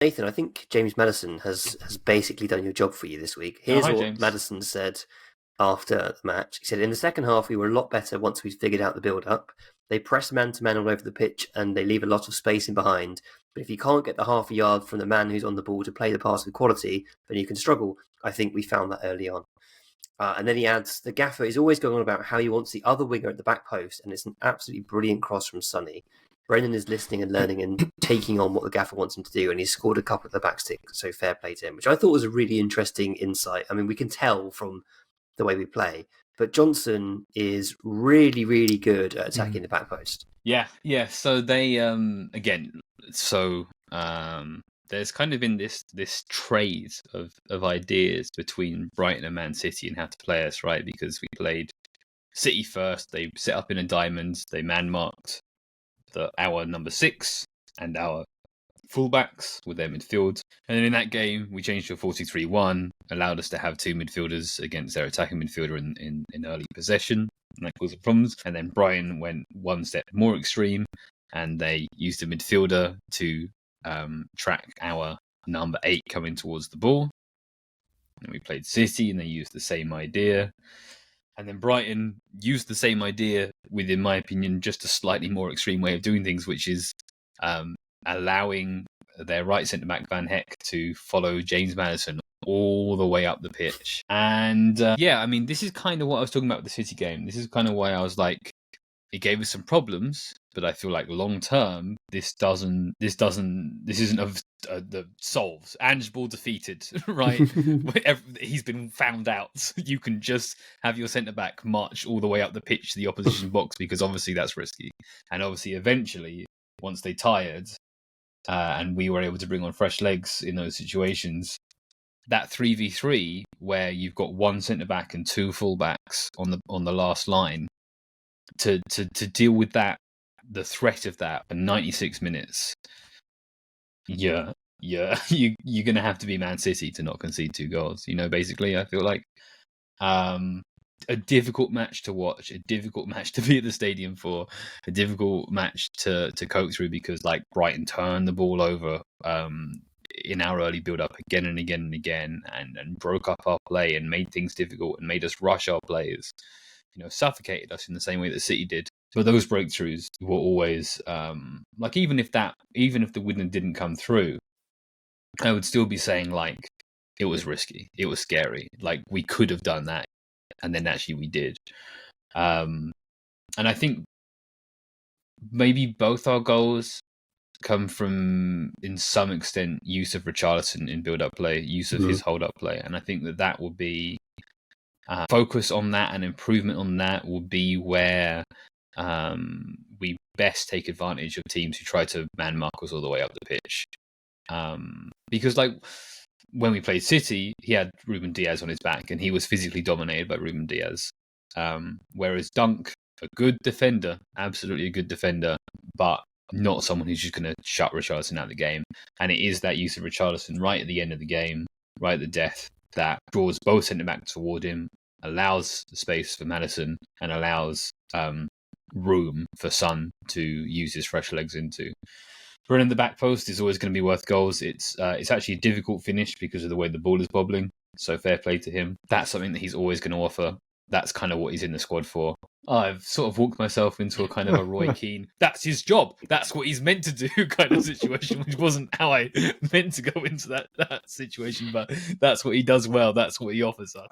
Nathan, I think James Maddison has basically done your job for you this week. Oh, Here's hi, what James. Maddison said after the match. He said, "In the second half, we were a lot better once we figured out the build-up. They press man-to-man all over the pitch and they leave a lot of space in behind. But if you can't get the half a yard from the man who's on the ball to play the pass with quality, then you can struggle. I think we found that early on." And then he adds, "The gaffer is always going on about how he wants the other winger at the back post, and it's an absolutely brilliant cross from Sonny. Brendan is listening and learning and taking on what the gaffer wants him to do, and he's scored a couple at the back stick, so fair play to him," which I thought was a really interesting insight. I mean, we can tell from the way we play, but Johnson is really, really good at attacking the back post. Yeah. So they again. So there's kind of been this trade of ideas between Brighton and Man City and how to play us, right? Because we played City first. They set up in a diamond. They man marked our number 6 and our fullbacks with their midfield. And then in that game, we changed to a 4-2-3-1, allowed us to have 2 midfielders against their attacking midfielder in early possession. And that caused problems. And then Brighton went one step more extreme, and they used a midfielder to track our number 8 coming towards the ball. And we played City, and they used the same idea. And then Brighton used the same idea with, in my opinion, just a slightly more extreme way of doing things, which is allowing their right centre-back Van Heck to follow James Maddison all the way up the pitch. And I mean, this is kind of what I was talking about with the City game. This is kind of why I was like, it gave us some problems, but I feel like long term, this isn't the solves. Ange Ball defeated, right? He's been found out. You can just have your centre back march all the way up the pitch to the opposition box, because obviously that's risky. And obviously, eventually, once they tired, and we were able to bring on fresh legs in those situations, that 3v3 where you've got one centre back and 2 fullbacks on the last line, to deal with that, the threat of that for 96 minutes, you're gonna have to be Man City to not concede 2 goals. Basically, I feel like a difficult match to watch, a difficult match to be at the stadium for, a difficult match to cope through, because like Brighton turned the ball over in our early build-up again and again and again, and broke up our play and made things difficult and made us rush our players. Suffocated us in the same way that City did. But those breakthroughs were always like, even if the winner didn't come through, I would still be saying like it was risky, it was scary. Like, we could have done that, and then actually we did. And I think maybe both our goals come from, in some extent, use of Richarlison in build-up play, use of his hold-up play, and I think that will be. Focus on that and improvement on that will be where we best take advantage of teams who try to man mark us all the way up the pitch. Because like when we played City, he had Ruben Diaz on his back and he was physically dominated by Ruben Diaz. Whereas Dunk, a good defender, absolutely a good defender, but not someone who's just going to shut Richarlison out of the game. And it is that use of Richarlison right at the end of the game, right at the death, that draws both centre-backs toward him, allows space for Maddison, and allows room for Son to use his fresh legs into. Running the back post is always going to be worth goals. It's actually a difficult finish because of the way the ball is bobbling, so fair play to him. That's something that he's always going to offer. That's kind of what he's in the squad for. I've sort of walked myself into a kind of a Roy Keane, that's his job, that's what he's meant to do kind of situation, which wasn't how I meant to go into that situation, but that's what he does well, that's what he offers us.